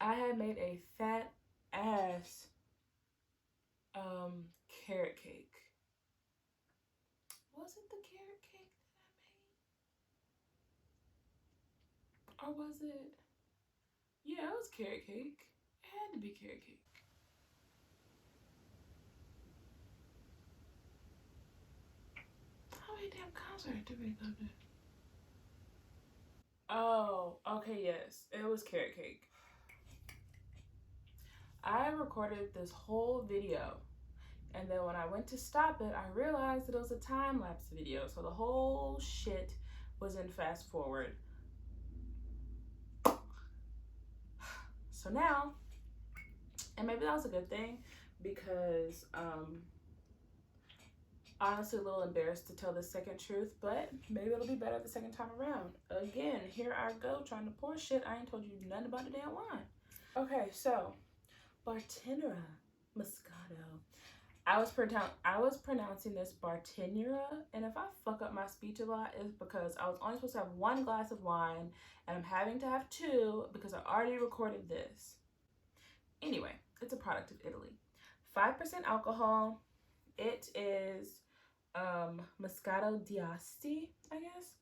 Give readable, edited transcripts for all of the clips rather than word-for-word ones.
I had made a fat ass carrot cake. Was it the carrot cake that I made? Or was it? Yeah, it was carrot cake. It had to be carrot cake. How many damn concerts did we go to? Oh, okay, yes. It was carrot cake. I recorded this whole video, and then when I went to stop it, I realized that it was a time-lapse video, so the whole shit was in fast forward. So now, and maybe that was a good thing, because honestly a little embarrassed to tell the second truth, but maybe it'll be better the second time around. Again, here I go trying to pour shit. I ain't told you nothing about the damn wine. Okay, so Bartenura Moscato. I was pronouncing this Bartenura, and if I fuck up my speech a lot, it's because I was only supposed to have 1 glass of wine, and I'm having to have 2 because I already recorded this. Anyway, it's a product of Italy. 5% alcohol. It is Moscato d'Asti, I guess.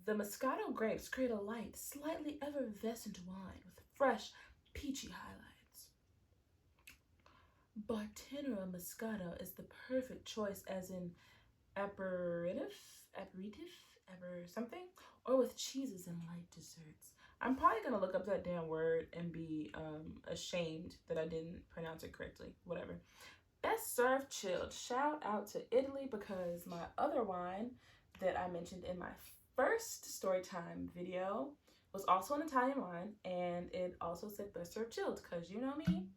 The Moscato grapes create a light, slightly effervescent wine with fresh, peachy highlights. Bartenura Moscato is the perfect choice as an aperitif, something, or with cheeses and light desserts. I'm probably gonna look up that damn word and be ashamed that I didn't pronounce it correctly. Whatever. Best served chilled. Shout out to Italy, because my other wine that I mentioned in my first storytime video was also an Italian wine, and it also said best served chilled, because you know me,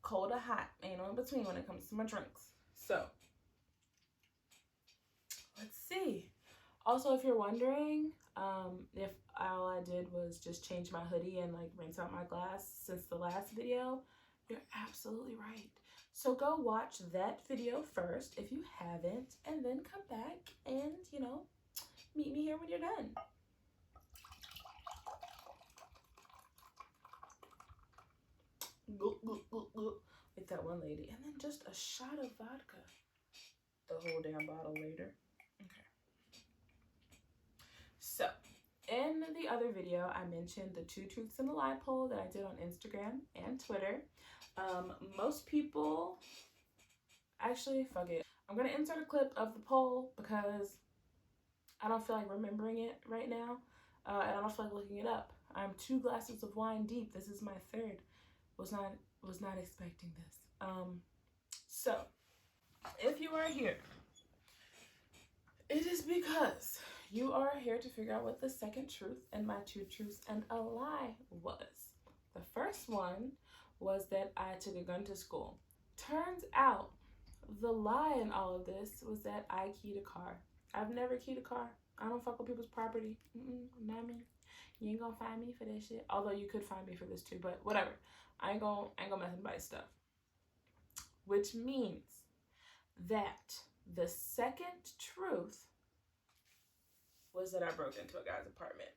cold or hot, ain't no in between when it comes to my drinks. So let's see. Also, if you're wondering if all I did was just change my hoodie and like rinse out my glass since the last video, you're absolutely right. So go watch that video first if you haven't, and then come back and, you know, meet me here when you're done. Like that one lady. And then just a shot of vodka. The whole damn bottle later. Okay. So, in the other video, I mentioned the 2 truths and a lie poll that I did on Instagram and Twitter. Most people, actually, fuck it. I'm going to insert a clip of the poll because I don't feel like remembering it right now, and I don't feel like looking it up. I'm 2 glasses of wine deep. This is my 3rd. Was not expecting this. So, if you are here, it is because you are here to figure out what the second truth and my 2 truths and a lie was. The first one was that I took a gun to school. Turns out the lie in all of this was that I keyed a car. I've never keyed a car. I don't fuck with people's property. Not me. You ain't gonna find me for that shit. Although you could find me for this too, but whatever. I ain't gonna mess with anybody's stuff. Which means that the second truth was that I broke into a guy's apartment.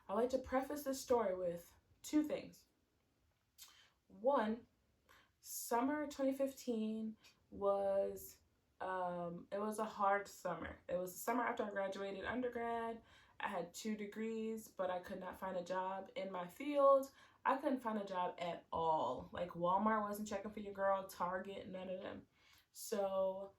I like to preface this story with 2 things. One, summer 2015 was, it was a hard summer. It was the summer after I graduated undergrad. I had 2 degrees, but I could not find a job in my field. I couldn't find a job at all. Like Walmart wasn't checking for your girl, Target, none of them. So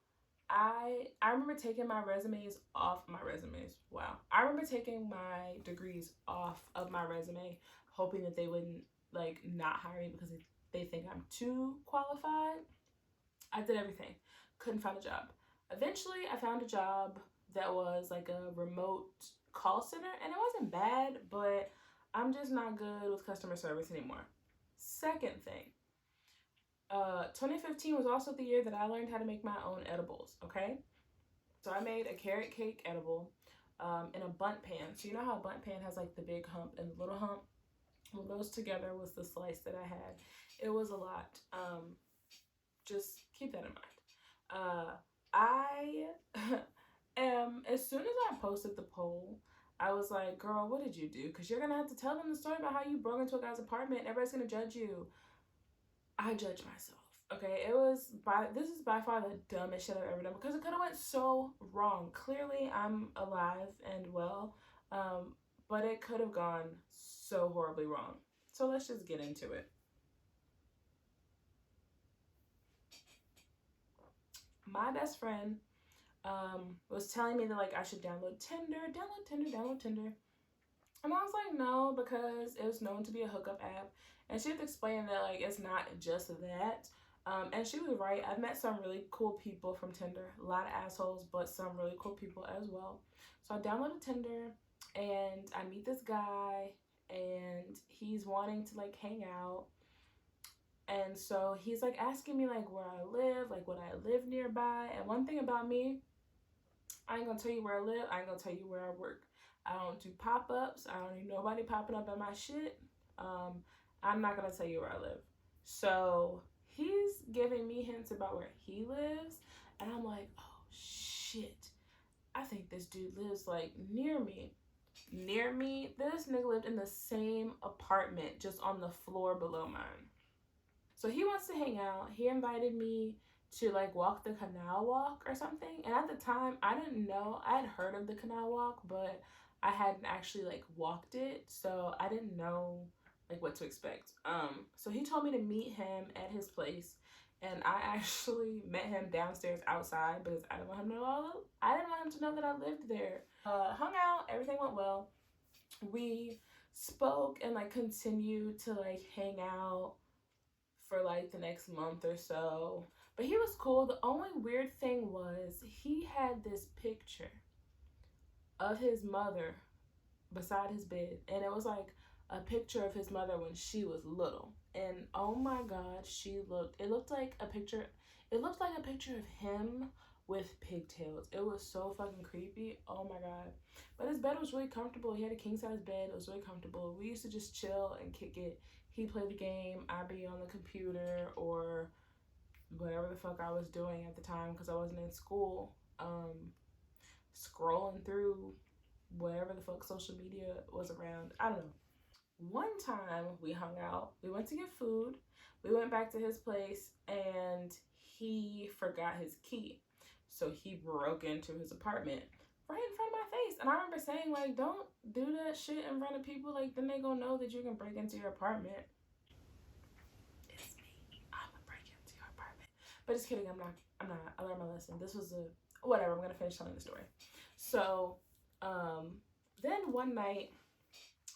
I remember taking my resumes off my resumes. Wow. I remember taking my degrees off of my resume, hoping that they wouldn't like not hire me because they think I'm too qualified. I did everything. Couldn't find a job. Eventually, I found a job that was like a remote call center, and it wasn't bad, but I'm just not good with customer service anymore. Second thing, 2015 was also the year that I learned how to make my own edibles, okay? So I made a carrot cake edible in a bundt pan. So you know how a bundt pan has like the big hump and the little hump? Well, those together was the slice that I had. It was a lot. Just keep that in mind. I am, as soon as I posted the poll, I was like, girl, what did you do? Because you're going to have to tell them the story about how you broke into a guy's apartment and everybody's going to judge you. I judge myself. Okay, this is by far the dumbest shit I've ever done because it could have went so wrong. Clearly, I'm alive and well, um, but it could have gone so horribly wrong. So let's just get into it. My best friend was telling me that like I should download Tinder. And I was like, no, because it was known to be a hookup app. And she was explaining that like it's not just that. And she was right. I've met some really cool people from Tinder. A lot of assholes, but some really cool people as well. So I downloaded Tinder and I meet this guy and he's wanting to like hang out. And so he's like asking me like where I live, like would I live nearby. And one thing about me, I ain't gonna tell you where I live. I ain't gonna tell you where I work. I don't do pop ups. I don't need nobody popping up at my shit. Um, I'm not gonna tell you where I live. So he's giving me hints about where he lives, and I'm like, oh shit. I think this dude lives like near me. Near me, this nigga lived in the same apartment, just on the floor below mine. So he wants to hang out. He invited me to like walk the canal walk or something. And at the time, I didn't know. I had heard of the canal walk, but I hadn't actually like walked it, so I didn't know like what to expect. So he told me to meet him at his place, and I actually met him downstairs outside because I didn't want him to know. I didn't want him to know that I lived there. Hung out. Everything went well. We spoke and like continued to like hang out for like the next month or so. But he was cool. The only weird thing was he had this picture of his mother beside his bed, and it was like a picture of his mother when she was little. And oh my god, it looked like a picture, it looked like a picture of him with pigtails. It was so fucking creepy. Oh my god. But his bed was really comfortable. He had a king size bed. It was really comfortable. We used to just chill and kick it. He played the game, I'd be on the computer or whatever the fuck I was doing at the time because I wasn't in school. Scrolling through whatever the fuck social media was around. I don't know. One time we hung out, we went to get food, we went back to his place, and he forgot his key. So he broke into his apartment right in front of my face. And I remember saying, like, don't do that shit in front of people. Like, then they gonna know that you can break into your apartment. It's me. I'm gonna break into your apartment. But just kidding, I'm not. I learned my lesson. This was a whatever, I'm gonna finish telling the story. So, then one night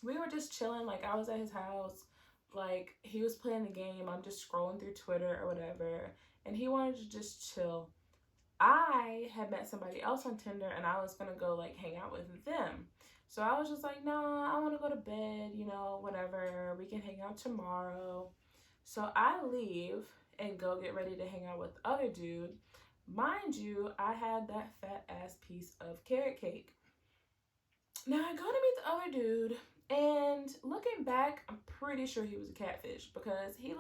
we were just chilling. Like I was at his house, like he was playing the game. I'm just scrolling through Twitter or whatever, and he wanted to just chill. I had met somebody else on Tinder, and I was gonna go like hang out with them. So I was just like, nah, I want to go to bed. Whatever. We can hang out tomorrow. So I leave and go get ready to hang out with the other dude. Mind you, I had that fat ass piece of carrot cake. Now I go to meet the other dude, and looking back, I'm pretty sure he was a catfish because he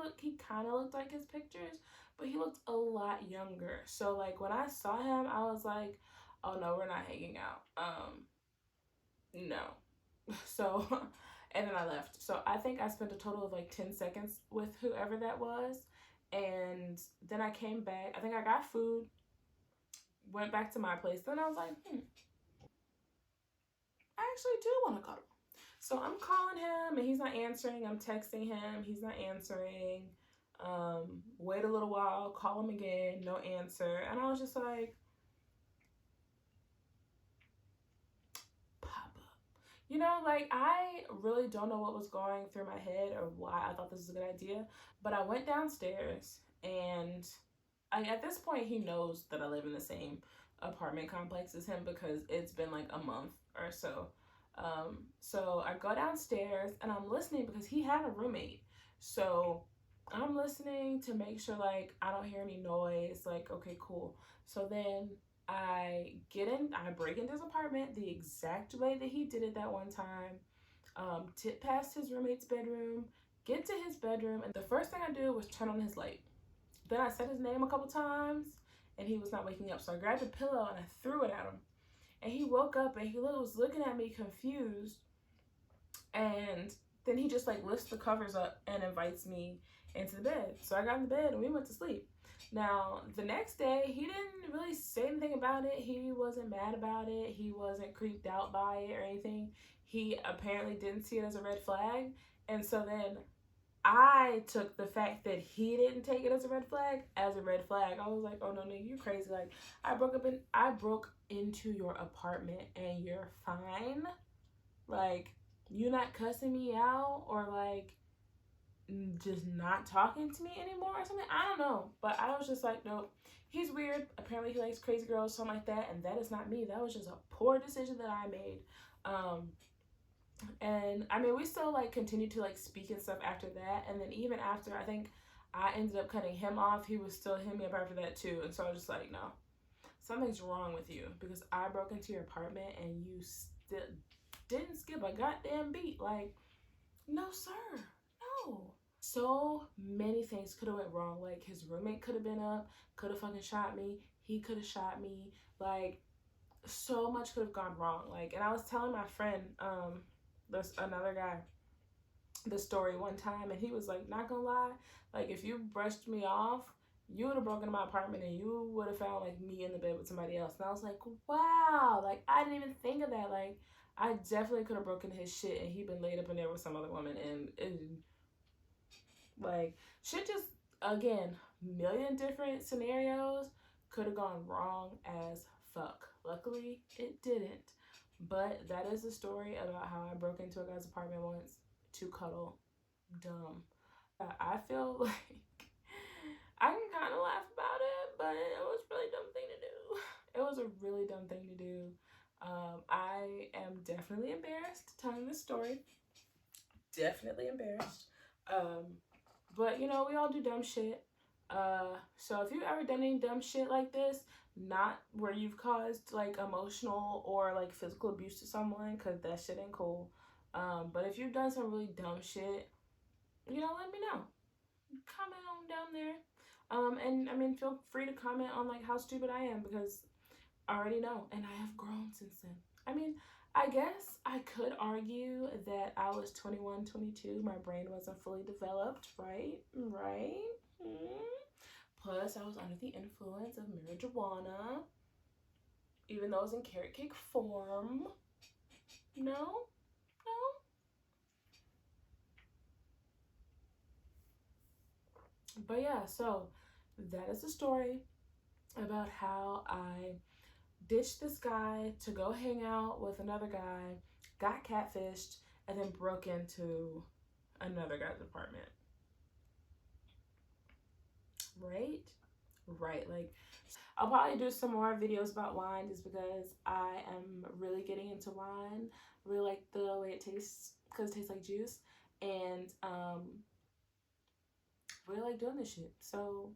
kind of looked like his pictures, but he looked a lot younger. So like when I saw him, I was like, oh no, we're not hanging out. No. So, and then I left. So I think I spent a total of like 10 seconds with whoever that was, and then I came back. I think I got food, went back to my place. Then I was like, I actually do want to cuddle. So I'm calling him and he's not answering. I'm texting him, he's not answering. Wait a little while, call him again, no answer. And I was just like, pop up. Like I really don't know what was going through my head or why I thought this was a good idea. But I went downstairs and at this point he knows that I live in the same apartment complex as him because it's been like a month or so. So I go downstairs and I'm listening because he had a roommate. So I'm listening to make sure like I don't hear any noise. Like, okay, cool. So then I break into his apartment the exact way that he did it that one time. Tip past his roommate's bedroom, Get to his bedroom, and the first thing I do was turn on his light. Then I said his name a couple times, and he was not waking up. So I grabbed a pillow and I threw it at him. And he woke up and he was looking at me confused. And then he just like lifts the covers up and invites me into the bed. So I got in the bed and we went to sleep. Now, the next day, he didn't really say anything about it. He wasn't mad about it. He wasn't creeped out by it or anything. He apparently didn't see it as a red flag. And so then I took the fact that he didn't take it as a red flag as a red flag. I was like, oh no, you crazy. Like, I broke into your apartment and you're fine. Like, you not cussing me out or like just not talking to me anymore or something. I don't know. But I was just like, nope. He's weird. Apparently he likes crazy girls, something like that. And that is not me. That was just a poor decision that I made. And I mean, we still like continued to like speak and stuff after that. And then even after, I think I ended up cutting him off, he was still hitting me up after that too. And so I was just like, no, something's wrong with you because I broke into your apartment and you still didn't skip a goddamn beat. Like, no, sir, no. So many things could have went wrong. Like, his roommate could have been up, could have fucking shot me. He could have shot me. Like, so much could have gone wrong. Like, and I was telling my friend, there's another guy, the story one time, and he was like, not gonna lie, like, if you brushed me off, you would have broken into my apartment and you would have found like me in the bed with somebody else. And I was like, wow, like, I didn't even think of that. Like, I definitely could have broken his shit and he'd been laid up in there with some other woman. And like, shit just, again, million different scenarios could have gone wrong as fuck. Luckily, it didn't. But that is the story about how I broke into a guy's apartment once to cuddle. Dumb. I feel like I can kind of laugh about it, but it was a really dumb thing to do. It was a really dumb thing to do. I am definitely embarrassed telling this story. Definitely embarrassed. But you know, we all do dumb shit. So if you've ever done any dumb shit like this, not where you've caused like emotional or like physical abuse to someone, because that shit ain't cool. But if you've done some really dumb shit, you know, let me know. Comment on down there. And I mean, feel free to comment on like how stupid I am, because I already know, and I have grown since then. I mean, I guess I could argue that I was 21, 22. My brain wasn't fully developed, right? Right? Plus, I was under the influence of marijuana, even though it was in carrot cake form. No? But yeah, so that is the story about how I ditched this guy to go hang out with another guy, got catfished, and then broke into another guy's apartment. Right. Like, I'll probably do some more videos about wine just because I am really getting into wine. Really like the way it tastes, because it tastes like juice. And really like doing this shit. So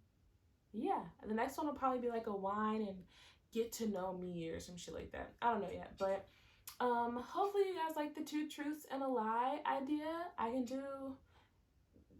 yeah, and the next one will probably be like a wine and get to know me or some shit like that. I don't know yet, but hopefully you guys like the 2 truths and a lie idea. I can do,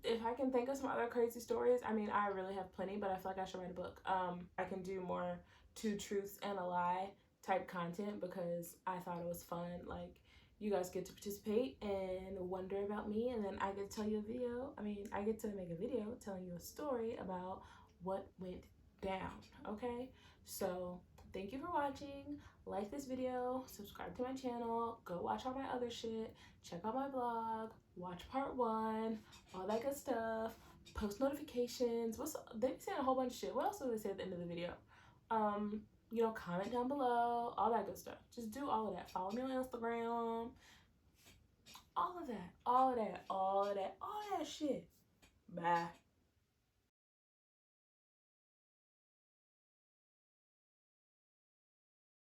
if I can think of some other crazy stories. I mean, I really have plenty, but I feel like I should write a book. I can do more 2 truths and a lie type content because I thought it was fun. Like, you guys get to participate and wonder about me, and then I get to tell you a video. I mean, I get to make a video telling you a story about what went down, okay? So thank you for watching. Like this video, subscribe to my channel, go watch all my other shit, check out my blog, watch part 1, all that good stuff, post notifications. They be saying a whole bunch of shit. What else do they say at the end of the video? You know, comment down below, all that good stuff. Just do all of that. Follow me on Instagram. All of that shit. Bye.